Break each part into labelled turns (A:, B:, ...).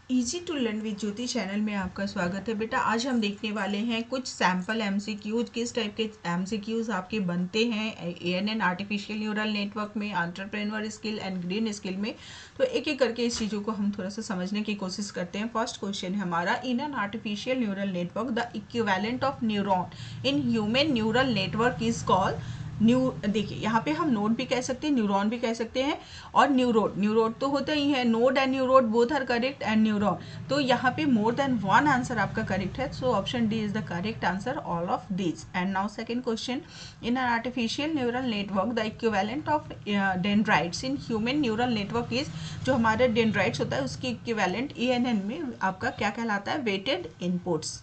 A: Easy to learn with Jyoti channel में आपका स्वागत है बेटा। आज हम देखने वाले हैं कुछ सैम्पल एमसीक्यूज, किस टाइप के एमसीक्यूज आपके बनते हैं एएनएन आर्टिफिशियल न्यूरल नेटवर्क में, entrepreneur skill and green skill में। तो एक एक करके इस चीज़ों को हम थोड़ा सा समझने की कोशिश करते हैं। फर्स्ट क्वेश्चन है हमारा, इन an artificial neural network the equivalent of neuron in human neural network is called देखिए यहाँ पे हम नोड भी कह सकते हैं, न्यूरॉन भी कह सकते हैं और न्यूरोड तो होता ही है। Node and neurode both are correct and neuron, तो यहाँ पे मोर देन वन आंसर आपका करेक्ट है। So option D is the correct answer all of this. And now second question, in an artificial neural network the equivalent of dendrites in human neural network is, जो हमारे dendrites होता है उसकी equivalent ANN में आपका क्या कहलाता है? Weighted inputs.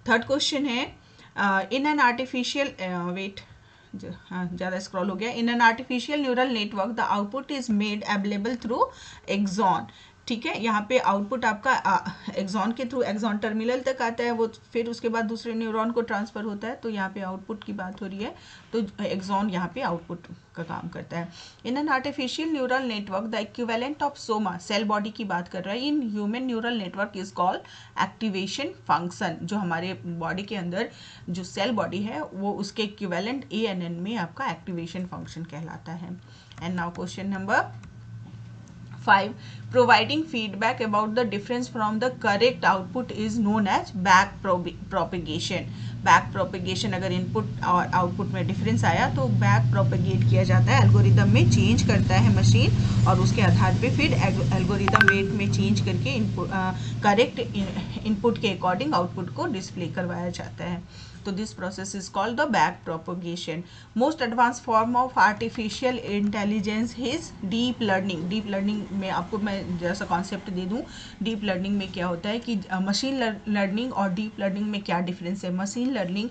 A: थर्ड क्वेश्चन है, इन एन आर्टिफिशियल वेट ज़्यादा स्क्रॉल हो गया। In an artificial neural network the output is made available through axon. ठीक है, यहाँ पे आउटपुट आपका एक्सॉन के थ्रू, एक्सॉन टर्मिनल तक आता है, वो फिर उसके बाद दूसरे न्यूरॉन को ट्रांसफर होता है। तो यहाँ पे आउटपुट की बात हो रही है, तो एक्सॉन यहाँ पे आउटपुट का काम करता है। In an artificial neural network the equivalent of soma, cell body की बात कर रहा है, in human neural network is called activation function. जो हमारे बॉडी के अंदर जो सेल बॉडी है वो उसके इक्विवेलेंट एएनएन में आपका एक्टिवेशन फंक्शन कहलाता है। And now question number 5, providing feedback about the difference from the correct output is known as back propagation. Back propagation, अगर इनपुट और आउटपुट में डिफरेंस आया तो बैक प्रोपेगेट किया जाता है, एल्गोरिदम में चेंज करता है मशीन और उसके आधार पे फिर एल्गोरिदम वेट में चेंज करके इनपुट करेक्ट इनपुट के अकॉर्डिंग आउटपुट को डिस्प्ले करवाया जाता है। तो this process is called the back propagation. Most advance form of artificial intelligence is deep learning. Deep learning में आपको मैं जैसा कॉन्सेप्ट दे दूं, डीप लर्निंग में क्या होता है कि मशीन लर्निंग और डीप लर्निंग में क्या डिफरेंस है। Machine learning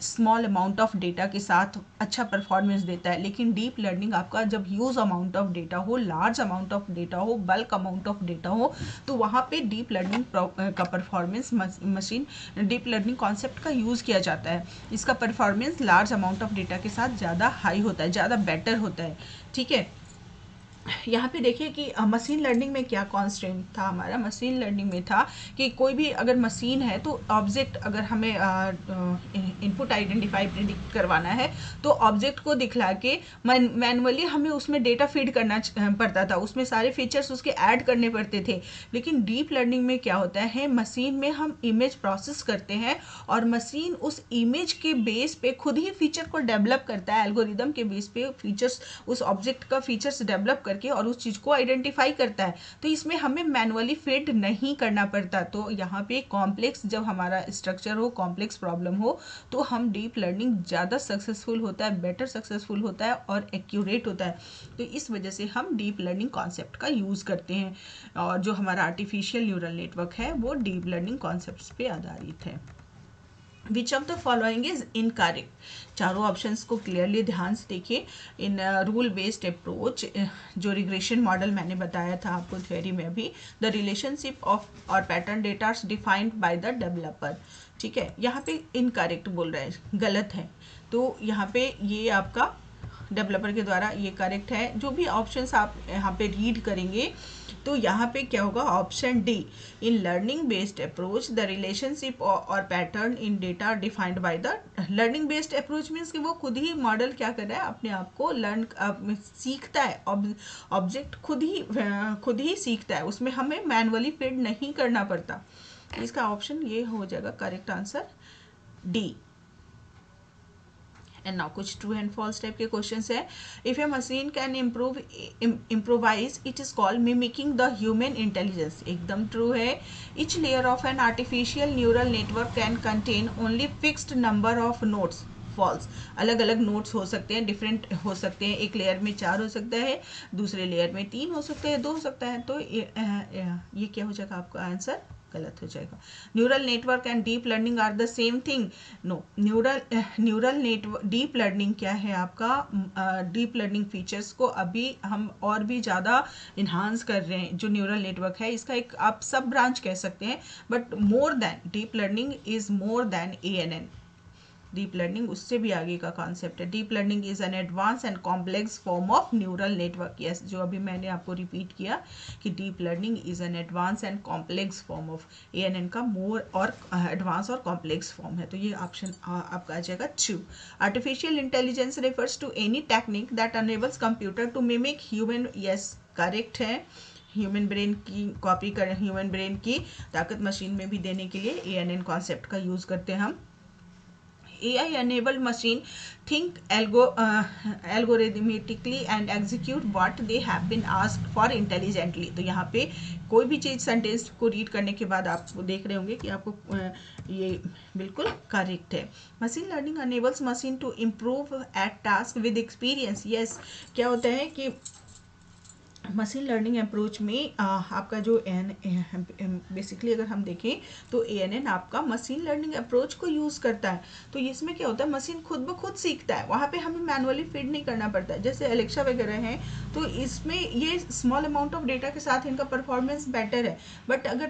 A: small amount of data के साथ अच्छा परफॉर्मेंस देता है, लेकिन डीप लर्निंग आपका जब ह्यूज अमाउंट ऑफ डेटा हो, लार्ज अमाउंट ऑफ डेटा हो, बल्क अमाउंट ऑफ डेटा हो, तो वहाँ पे डीप लर्निंग का performance machine deep learning concept का यूज़ किया जाता है। इसका performance large amount of data के साथ ज़्यादा हाई होता है, ज़्यादा बेटर होता है। ठीक है, यहाँ पे देखिए कि मशीन लर्निंग में क्या कॉन्स्ट्रेंट था हमारा। मशीन लर्निंग में था कि कोई भी अगर मशीन है तो ऑब्जेक्ट, अगर हमें इनपुट आइडेंटिफाई प्रिडिक्ट करवाना है तो ऑब्जेक्ट को दिखला के मैनुअली हमें उसमें डेटा फीड करना पड़ता था, उसमें सारे फीचर्स उसके ऐड करने पड़ते थे। लेकिन डीप लर्निंग में क्या होता है, मशीन में हम इमेज प्रोसेस करते हैं और मशीन उस इमेज के बेस पे खुद ही फीचर को डेवलप करता है, एल्गोरिदम के बेस पे फीचर्स, उस ऑब्जेक्ट का फीचर्स डेवलप करके और उस चीज़ को आइडेंटिफाई करता है। तो इसमें हमें मैनुअली फिट नहीं करना पड़ता। तो यहाँ पे कॉम्प्लेक्स, जब हमारा स्ट्रक्चर हो, कॉम्प्लेक्स प्रॉब्लम हो, तो हम डीप लर्निंग ज़्यादा सक्सेसफुल होता है, बेटर सक्सेसफुल होता है और एक्यूरेट होता है। तो इस वजह से हम डीप लर्निंग कॉन्सेप्ट का यूज़ करते हैं और जो हमारा आर्टिफिशियल न्यूरल नेटवर्क है वो डीप लर्निंग कॉन्सेप्ट पे आधारित है। Which of the following is incorrect. चारों ऑप्शंस को क्लियरली ध्यान से देखिए। इन रूल बेस्ड अप्रोच, जो रिग्रेशन मॉडल मैंने बताया था आपको थ्योरी में अभी, द रिलेशनशिप ऑफ और pattern data defined by the developer. ठीक है, यहाँ पे इनकरेक्ट बोल रहा है, गलत है, तो यहाँ पे ये आपका डेवलपर के द्वारा ये करेक्ट है। जो भी ऑप्शंस आप यहाँ पे रीड करेंगे तो यहाँ पे क्या होगा, option D, in learning based approach the relationship और pattern in data defined by the. Learning based approach means कि वो खुद ही मॉडल क्या कर रहा है, अपने आप को लर्न सीखता है, ऑब्जेक्ट खुद ही सीखता है, उसमें हमें मैनुअली फीड नहीं करना पड़ता। इसका ऑप्शन ये हो जाएगा correct answer D. And now कुछ ट्रू एंड फॉल्स टाइप के क्वेश्चंस है। If a machine can improvise it is called mimicking the human intelligence. एकदम ट्रू है। Each layer of an artificial neural network can contain only fixed number of nodes. False. अलग अलग notes हो सकते हैं, different हो सकते हैं। एक लेयर में 4 हो सकता है, दूसरे लेयर में 3 हो सकता है, 2 हो सकता है। तो ये क्या हो जाएगा, आपका आंसर गलत हो जाएगा। Neural network and deep learning are the same thing. No, neural network, deep learning क्या है आपका, डीप लर्निंग फीचर्स को अभी हम और भी ज़्यादा इन्हांस कर रहे हैं। जो न्यूरल नेटवर्क है इसका एक आप सब ब्रांच कह सकते हैं, but more than deep learning is more than ANN। Deep learning उससे भी आगे का कॉन्सेप्ट है। Deep learning is an advance and complex form of neural network. Yes, जो अभी मैंने आपको रिपीट किया कि deep learning is an advance and complex form of, ANN का मोर और एडवांस और कॉम्प्लेक्स फॉर्म है। तो ये ऑप्शन आपका आ जाएगा 2। Artificial intelligence refers to any technique that enables computer to mimic human. Yes, correct है। ह्यूमन ब्रेन की कॉपी कर, ह्यूमन ब्रेन की ताकत मशीन में भी देने के लिए ANN कॉन्सेप्ट का यूज़ करते हैं हम। AI enabled machine think algorithmically and execute what they have been asked for intelligently। तो यहाँ पे कोई भी चीज़ सेंटेंस को रीड करने के बाद आप देख रहे होंगे कि आपको ये बिल्कुल करेक्ट है। Machine learning enables machine to improve at task with experience. Yes, क्या होता है कि मशीन लर्निंग अप्रोच में आपका जो बेसिकली अगर हम देखें तो ANN आपका मशीन लर्निंग अप्रोच को यूज़ करता है। तो इसमें क्या होता है, मशीन खुद ब खुद सीखता है, वहाँ पे हमें मैनुअली फीड नहीं करना पड़ता है। जैसे एलेक्सा वगैरह हैं, तो इसमें ये स्मॉल अमाउंट ऑफ डेटा के साथ इनका परफॉर्मेंस बेटर है। बट अगर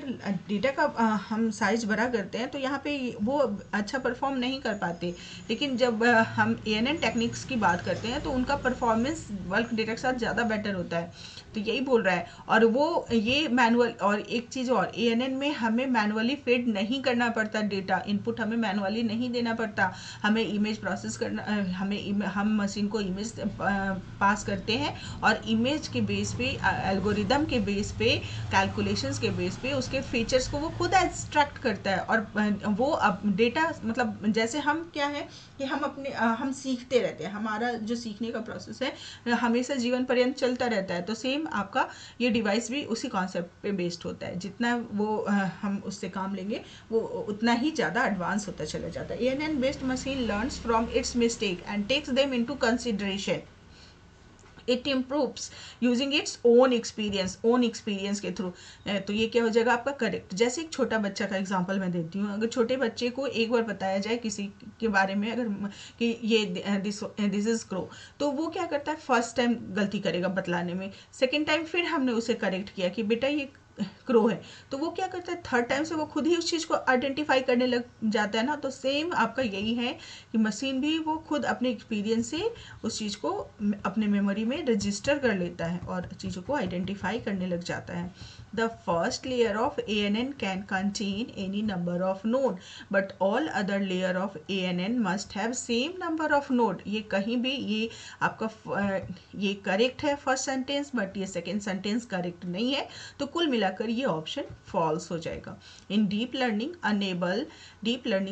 A: डेटा का हम साइज बड़ा करते हैं तो यहाँ पे वो अच्छा परफॉर्म नहीं कर पाते। लेकिन जब हम ANN टेक्निक्स की बात करते हैं तो उनका परफॉर्मेंस बल्क डेटा के साथ ज़्यादा बेटर होता है। तो यही बोल रहा है। और वो ये मैनुअल, और एक चीज़ और, ANN में हमें मैनुअली फीड नहीं करना पड़ता, डेटा इनपुट हमें मैनुअली नहीं देना पड़ता। हमें इमेज प्रोसेस करना, हम मशीन को इमेज पास करते हैं और इमेज के बेस पे, एल्गोरिदम के बेस पे, कैलकुलेशंस के बेस पे उसके फीचर्स को वो खुद एक्सट्रैक्ट करता है। और वो अब डेटा, मतलब जैसे हम क्या है कि हम सीखते रहते हैं, हमारा जो सीखने का प्रोसेस है हमेशा जीवन पर्यंत चलता रहता है। तो सेम आपका ये डिवाइस भी उसी कॉन्सेप्ट पे बेस्ड होता है। जितना वो हम उससे काम लेंगे वो उतना ही ज़्यादा एडवांस होता चला जाता है। ANN based machine learns from its mistake and takes them into consideration. It improves using its own experience के थ्रू। तो ये क्या हो जाएगा आपका करेक्ट। जैसे एक छोटा बच्चा का एग्जांपल मैं देती हूँ। अगर छोटे बच्चे को एक बार बताया जाए किसी के बारे में, अगर कि ये दिस इज क्रो, तो वो क्या करता है, फर्स्ट टाइम गलती करेगा बतलाने में, सेकेंड टाइम फिर हमने उसे करेक्ट किया कि बेटा ये क्रो है, तो वो क्या करता है, थर्ड टाइम से वो खुद ही उस चीज़ को आइडेंटिफाई करने लग जाता है ना। तो सेम आपका यही है कि मशीन भी वो खुद अपने एक्सपीरियंस से उस चीज़ को अपने मेमोरी में रजिस्टर कर लेता है और चीज़ों को आइडेंटिफाई करने लग जाता है। The first layer of ANN can contain any number of node but all other layer of ANN must have same number of node. ये कहीं भी ये आपका ये करेक्ट है फर्स्ट सेंटेंस, बट ये सेकेंड सेंटेंस करेक्ट नहीं है। तो कुल मिलाकर ये ऑप्शन फॉल्स हो जाएगा। In deep learning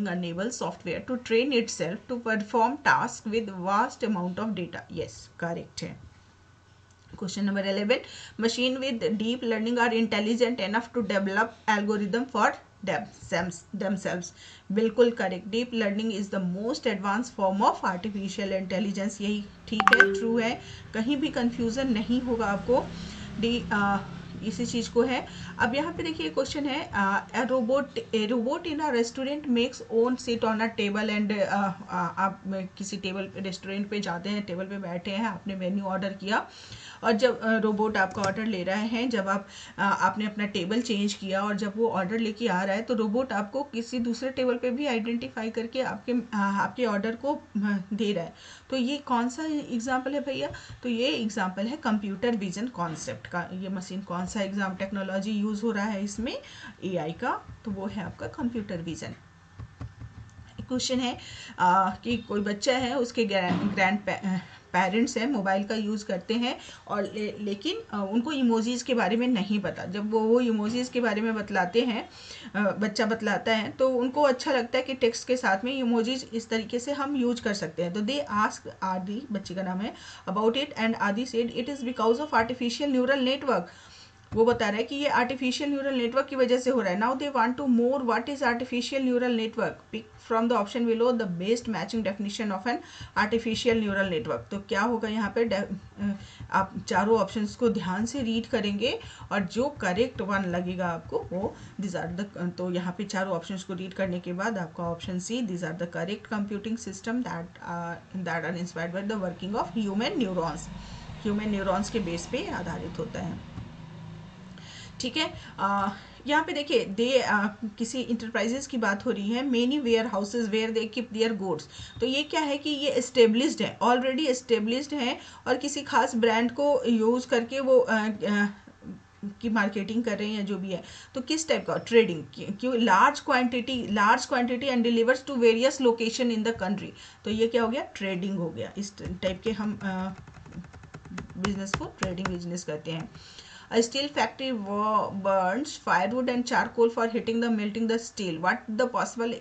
A: enable software to train itself to perform task with vast amount of data. Yes, correct है। Question number 11, machine with deep learning are intelligent enough to develop algorithm for themselves। बिल्कुल करेक्ट। Deep learning is the most advance form of artificial intelligence. यही ठीक है, true है, कहीं भी confusion नहीं होगा आपको। इसी चीज़ को है। अब यहाँ पे देखिए क्वेश्चन है, ए robot in a restaurant makes own sit on a table and. आप किसी टेबल रेस्टोरेंट पे जाते हैं, टेबल पे बैठे हैं, आपने मेन्यू ऑर्डर किया और जब रोबोट आपका ऑर्डर ले रहे हैं, जब आपने अपना टेबल चेंज किया और जब वो ऑर्डर लेके आ रहा है तो रोबोट आपको किसी दूसरे टेबल पे भी आइडेंटिफाई करके आपके ऑर्डर को दे रहा है। तो ये कौन सा एग्जाम्पल है भैया? तो ये एग्जाम्पल है कंप्यूटर विजन कॉन्सेप्ट का। ये मशीन कौन सा एग्जाम टेक्नोलॉजी यूज़ हो रहा है इसमें? AI का। तो वो है आपका कंप्यूटर विजन। क्वेश्चन है कि कोई बच्चा है, उसके ग्रैंड पेरेंट्स हैं, मोबाइल का यूज़ करते हैं और लेकिन उनको इमोजीज़ के बारे में नहीं पता। जब वो इमोजीज़ के बारे में बतलाते हैं, बच्चा बतलाता है, तो उनको अच्छा लगता है कि टेक्स्ट के साथ में इमोजीज़ इस तरीके से हम यूज कर सकते हैं। तो दे आस्क आदि, बच्चे का नाम है, अबाउट इट एंड आदि said it is because of artificial neural network. वो बता रहा है कि ये आर्टिफिशियल न्यूरल नेटवर्क की वजह से हो रहा है। Now they want to more what is artificial neural network, pick from the option below the best matching definition of an artificial neural network. तो क्या होगा यहाँ पे, आप चारों ऑप्शंस को ध्यान से रीड करेंगे और जो करेक्ट वन लगेगा आपको वो दिस आर द। तो यहाँ पे चारों ऑप्शंस को रीड करने के बाद आपका option C, this are the correct computing system that are inspired by the working of human neurons. Human neurons के बेस पे आधारित होता है। ठीक है। यहाँ पे देखिए किसी इंटरप्राइजेस की बात हो रही है, many warehouses where they keep their goods. तो ये क्या है कि ये एस्टेब्लिश्ड है, ऑलरेडी एस्टेब्लिश्ड है, और किसी खास ब्रांड को यूज़ करके वो की मार्केटिंग कर रहे हैं, जो भी है। तो किस टाइप का ट्रेडिंग, क्यों large quantity and delivers to various location in the country. तो ये क्या हो गया, ट्रेडिंग हो गया। इस टाइप के हम बिजनेस को ट्रेडिंग बिजनेस कहते हैं। A steel factory burns firewood and charcoal for heating the melting the steel. What the possible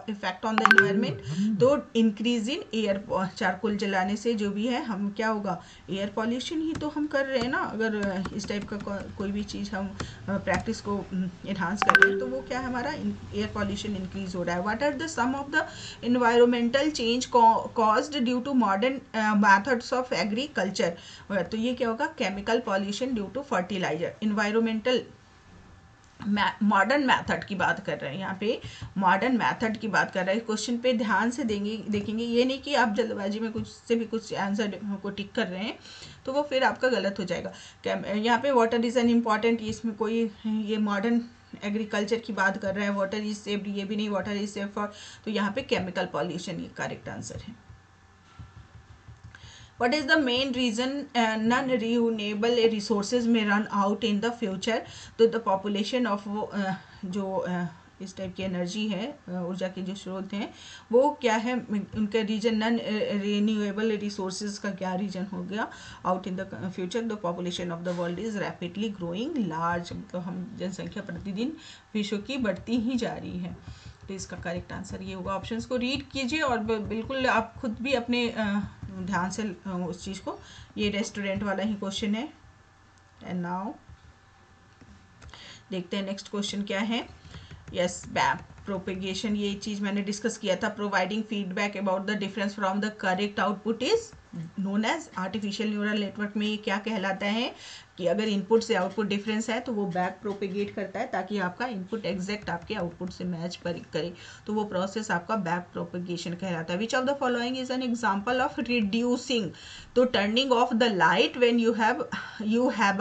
A: effect on the environment? तो increase in air, चारकोल जलाने से जो भी है हम क्या होगा, एयर पॉल्यूशन ही तो हम कर रहे हैं ना। अगर इस टाइप का कोई भी चीज़ हम प्रैक्टिस को इन्हांस कर रहे हैं तो वो क्या है, हमारा एयर पॉल्यूशन इंक्रीज हो रहा है। What are the some of the environmental change caused due to modern methods of agriculture. तो ये क्या होगा, chemical pollution due to fertilizer. Environmental modern method की बात कर रहे हैं, यहाँ पे मॉडर्न मेथड की बात कर रहे हैं। क्वेश्चन पे ध्यान से देखेंगे, ये नहीं कि आप जल्दबाजी में कुछ से भी कुछ आंसर को टिक कर रहे हैं तो वो फिर आपका गलत हो जाएगा। यहाँ पे वाटर इज एन इम्पॉर्टेंट, इसमें कोई ये मॉडर्न एग्रीकल्चर की बात कर रहा है, वाटर इज सेफ्ड, ये भी नहीं, वाटर इज सेफ फॉर, तो यहाँ पे केमिकल पॉल्यूशन ये करेक्ट आंसर है। What is the main reason non-renewable resources may run out in the future? तो the population of वो जो इस टाइप की एनर्जी है, ऊर्जा के जो स्रोत हैं, वो क्या है, उनका रीजन नॉन रिन्यूएबल रिसोर्सेज का क्या रीजन हो गया, out in the future the population of the world is rapidly growing large. तो हम जनसंख्या प्रतिदिन विश्व की बढ़ती ही जा रही है। तो इसका करेक्ट आंसर ये होगा। ऑप्शंस को रीड कीजिए और बिल्कुल आप खुद भी अपने ध्यान से उस चीज़ को, ये रेस्टोरेंट वाला ही क्वेश्चन है। एंड नाउ देखते हैं नेक्स्ट क्वेश्चन क्या है। यस, बैक प्रोपेगेशन, ये चीज़ मैंने डिस्कस किया था। Providing feedback about the difference from the correct output is known as artificial neural network में ये क्या कहलाता है कि अगर इनपुट से आउटपुट डिफरेंस है तो वो बैक प्रोपेगेट करता है ताकि आपका इनपुट एग्जैक्ट आपके आउटपुट से मैच करे, तो वो प्रोसेस आपका बैक प्रोपेगेशन कहलाता है। Which of the following is an example of reducing? तो turning off the light when you have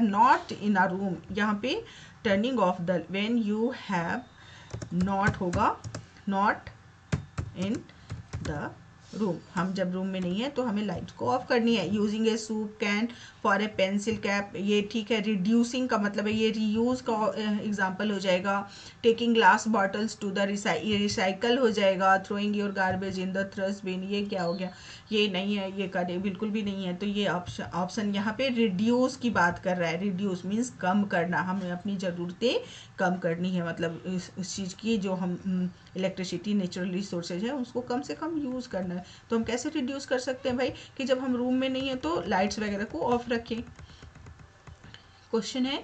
A: not in a room, यहाँ पे turning off the when you have not होगा, नॉट इन द रूम, हम जब room में नहीं है तो हमें लाइट को ऑफ करनी है। Using A soup can for a pencil cap, ये ठीक है। रिड्यूसिंग का मतलब है ये रीयूज का एग्जांपल हो जाएगा। Taking glass bottles to the recycle हो जाएगा। Throwing your garbage in the trash bin, ये क्या हो गया, ये नहीं है, ये करे बिल्कुल भी नहीं है। तो ये ऑप्शन यहाँ पे रिड्यूस की बात कर रहा है। रिड्यूस मीन्स कम करना, हमें अपनी ज़रूरतें कम करनी है, मतलब इस चीज़ की जो हम इलेक्ट्रिसिटी नेचुरल रिसोर्सेज है उसको कम से कम यूज़ करना है। तो हम कैसे रिड्यूस कर सकते हैं भाई, कि जब हम रूम में नहीं है तो लाइट्स वगैरह को ऑफ रखें। क्वेश्चन है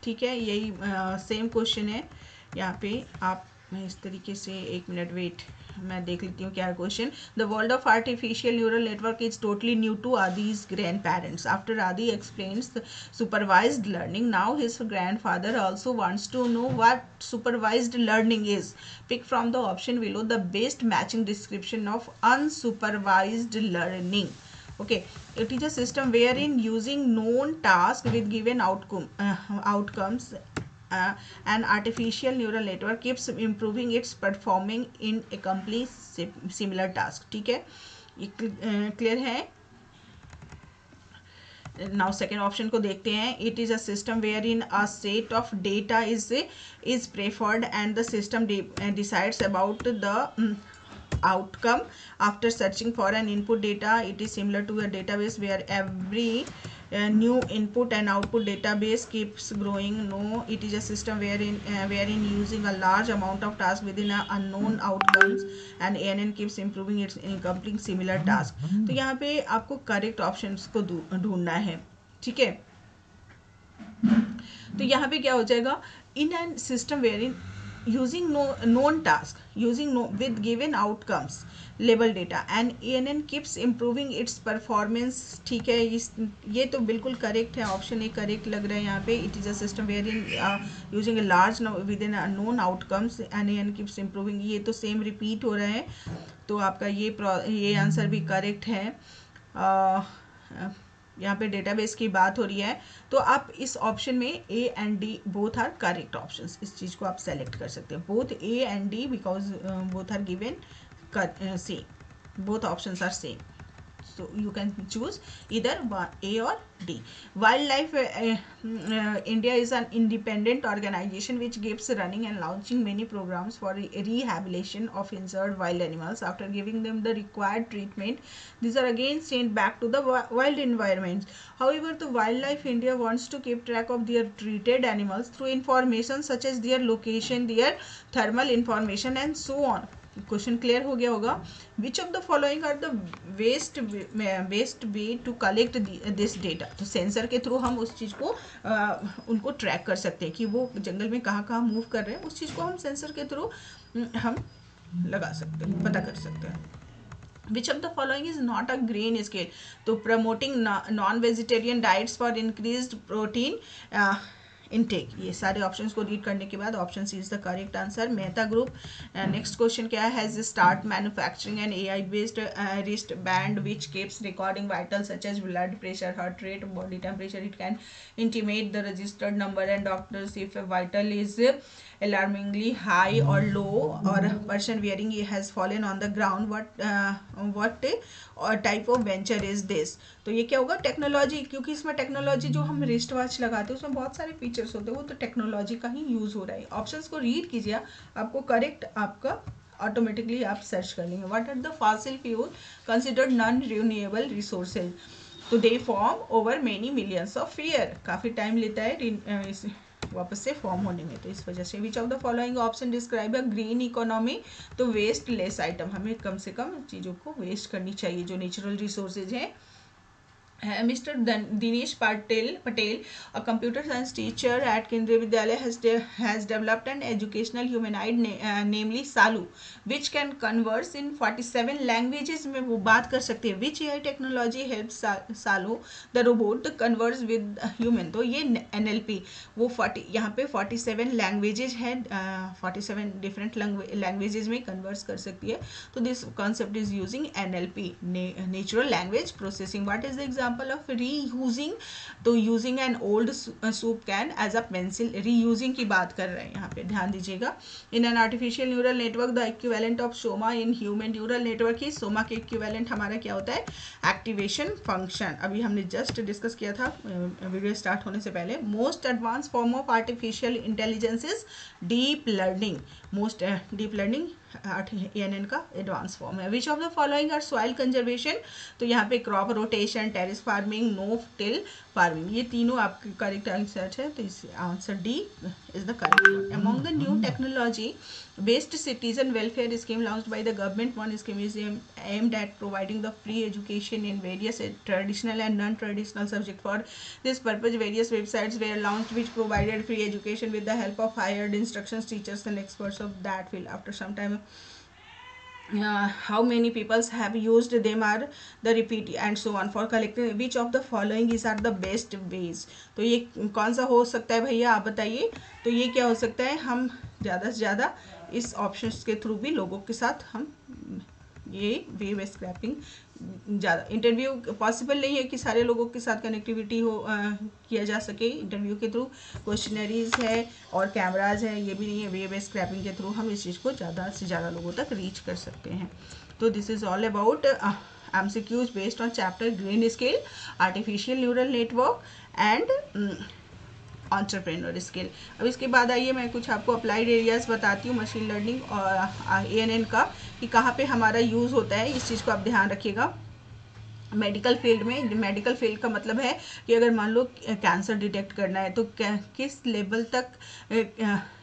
A: ठीक है, यही सेम क्वेश्चन है यहाँ पे। आप इस तरीके से, एक मिनट वेट, मैं देख लेती हूँ क्या है question. The world of artificial neural network is totally new to Adi's grandparents. After Adi explains the supervised learning, now his grandfather also wants to know what supervised learning is. Pick from the option below the best matching description of unsupervised learning. Okay, it is a system wherein using known task with given outcomes, an artificial neural network keeps improving its performing in accomplish similar task. ठीक है, ये clear है। Now second option को देखते हैं। It is a system where in a set of data is preferred and the system decides about the outcome after searching for an input data. It is similar to a database where every new input and output database keeps growing. No, it is a system wherein using a large amount of tasks within a unknown outcomes and ANN keeps improving its in completing similar task. तो यहाँ पे आपको correct options को ढूंढना है, ठीक है। तो यहाँ पे क्या हो जाएगा, in an system where in using known task, with given outcomes, label data and ANN keeps improving its performance. ठीक है, ये तो बिल्कुल करेक्ट है, ऑप्शन ए करेक्ट लग रहा है यहाँ पे। It is a system where in using a large with in known outcomes and ANN keeps improving, ये तो सेम रिपीट हो रहा है। तो आपका ये आंसर भी करेक्ट है। यहाँ पे डेटाबेस की बात हो रही है, तो आप इस ऑप्शन में A and D both are correct options, इस चीज़ को आप सेलेक्ट कर सकते हैं, both A and D because both are given same, both options are same, so you can choose either A or D. Wildlife India is an independent organization which keeps running and launching many programs for rehabilitation of injured wild animals after giving them the required treatment. These are again sent back to the wild environment. However, the Wildlife India wants to keep track of their treated animals through information such as their location, their thermal information and so on. Question clear हो गया होगा. Which of the following are the best way to collect this data. तो sensor के through हम उस चीज़ को उनको track कर सकते हैं कि वो जंगल में कहाँ कहाँ मूव कर रहे हैं, उस चीज़ को हम सेंसर के थ्रू हम लगा सकते हैं, पता कर सकते हैं. Which of the following is not a grain scale? तो promoting non-vegetarian diets for increased protein intake. ये सारे ऑप्शंस को रीड करने के बाद option C is the correct answer. Mehta group. Next question क्या है? Has start manufacturing an AI based wrist band which keeps recording vital such as blood pressure, heart rate, body temperature. It can intimate the registered number and doctors if vital is alarmingly high or low or a person wearing it has fallen on the ground. What type of venture is this? तो ये क्या होगा? Technology, क्योंकि इसमें technology जो हम wrist watch लगाते हैं उसमें बहुत सारे फीचर्स होते हैं, वो तो टेक्नोलॉजी का ही यूज़ हो रहा है. ऑप्शंस को रीड कीजिए, आपको करेक्ट आपका ऑटोमेटिकली आप सर्च कर लेंगे. What are the fossil fuel considered non renewable resources? तो they form over many millions of year. काफ़ी टाइम लेता है वापस से फॉर्म होने में, तो इस वजह से. विच of the following option describe a green economy? तो वेस्ट लेस आइटम, हमें कम से कम चीज़ों को वेस्ट करनी चाहिए जो नेचुरल रिसोर्सेज हैं. Mr. Dinesh Patel, a computer science teacher at Kendriya Vidyalaya, has developed an educational humanoid namely Salu, which can converse in 47 languages. में वो बात कर सकते हैं. Which AI technology helps Salu the robot to converse with human? तो ये NLP, वो 40 यहाँ पे 47 लैंग्वेजेज है, 47 डिफरेंट लैंग्वेजेज में कन्वर्स कर सकती है. तो this concept is using NLP, natural language processing. What is the example of reusing? तो using an old soup can as a pencil. Reusing की बात कर रहे हैं यहाँ पे, ध्यान दीजिएगा. In an artificial neural network the equivalent of soma in human neural network ही. सोमा के इक्विवेलेंट हमारा क्या होता है? Activation function. अभी हमने जस्ट डिस्कस किया था वीडियो स्टार्ट होने से पहले. Most advance form of artificial intelligence is deep learning. Most deep learning ANN का एडवांस फॉर्म है. Which of the following are soil conservation? तो यहाँ पे crop rotation, terrace farming, no till farming, ये तीनों आपके करेक्ट आंसर है. तो इस answer D is the correct one. Among the new technology based citizen welfare scheme launched by the government, one scheme is aimed at providing the free education in various traditional and non-traditional subjects. For this purpose, various websites were launched which provided free education with the help of hired instructors, teachers and experts of that field. After some time, how many people have used them are the repeat and so on. For collecting which of the following is are the best ways? तो ये कौन सा हो सकता है भैया, आप बताइए. तो ये क्या हो सकता है? हम ज़्यादा से ज़्यादा इस ऑप्शंस के थ्रू भी लोगों के साथ हम ये वेव स्क्रैपिंग, ज़्यादा इंटरव्यू पॉसिबल नहीं है कि सारे लोगों के साथ कनेक्टिविटी हो किया जा सके इंटरव्यू के थ्रू. क्वेश्चनरीज है और कैमराज है, ये भी नहीं है. वेव स्क्रैपिंग के थ्रू हम इस चीज़ को ज़्यादा से ज़्यादा लोगों तक रीच कर सकते हैं. तो this is all about MCQs based on chapter grain scale, artificial neural network and entrepreneur skill. अब इसके बाद आइए मैं कुछ आपको अप्लाइड एरियाज बताती हूँ मशीन लर्निंग और ANN का, कि कहाँ पे हमारा यूज़ होता है. इस चीज़ को आप ध्यान रखिएगा. मेडिकल फील्ड में, मेडिकल फील्ड का मतलब है कि अगर मान लो कैंसर डिटेक्ट करना है तो किस लेवल तक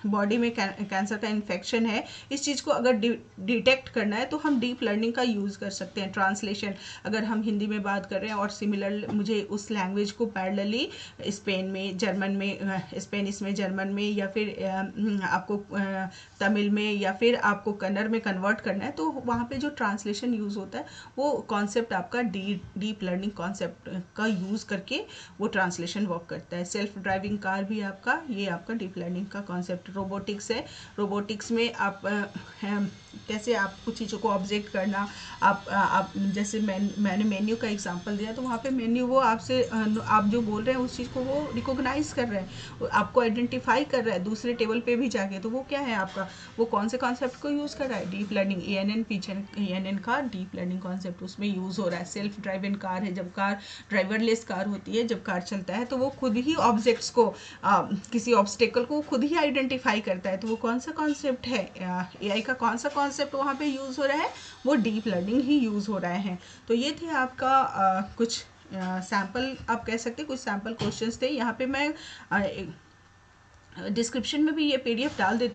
A: बॉडी में कैंसर का इन्फेक्शन है, इस चीज़ को अगर डिटेक्ट करना है तो हम डीप लर्निंग का यूज़ कर सकते हैं. ट्रांसलेशन, अगर हम हिंदी में बात कर रहे हैं और सिमिलर मुझे उस लैंग्वेज को पैरेलली स्पेन में, जर्मन में, स्पेनिश में, जर्मन में, या फिर आपको तमिल में, या फिर आपको कन्नड़ में कन्वर्ट करना है, तो वहाँ पे जो ट्रांसलेशन यूज़ होता है वो कॉन्सेप्ट आपका डीप लर्निंग कॉन्सेप्ट का यूज़ करके वो ट्रांसलेशन वर्क करता है. सेल्फ ड्राइविंग कार भी आपका, ये आपका डीप लर्निंग का कॉन्सेप्ट. रोबोटिक्स है, रोबोटिक्स में आप कैसे आप कुछ चीज़ों को ऑब्जेक्ट करना। आप जैसे मैंने मेन्यू का एग्जांपल दिया, तो वहाँ पे मेन्यू वो आपसे आप जो बोल रहे हैं उस चीज़ को वो रिकॉग्नाइज कर रहे हैं, आपको आइडेंटिफाई कर रहा है दूसरे टेबल पे भी जाके। तो वो क्या है आपका, वो कौन से कॉन्सेप्ट को यूज़ कर रहा है, डीप लर्निंग, ANN का डीप लर्निंग कॉन्सेप्ट उसमें यूज़ हो रहा है। सेल्फ ड्राइवन कार है, जब कार ड्राइवरलेस कार होती है, जब कार चलता है तो वो खुद ही ऑब्जेक्ट्स को किसी ऑब्स्टेकल को खुद ही आइडेंटिफाई करता है। तो वो कौन सा कॉन्सेप्ट है, AI का कौन सा कॉन्सेप्ट वहाँ पे यूज़ हो रहा है, वो डीप लर्निंग ही यूज़ हो रहे हैं। तो ये थे आपका कुछ सैम्पल, आप कह सकते हैं कुछ सैम्पल क्वेश्चंस थे। यहाँ पे मैं डिस्क्रिप्शन में भी ये PDF डाल देती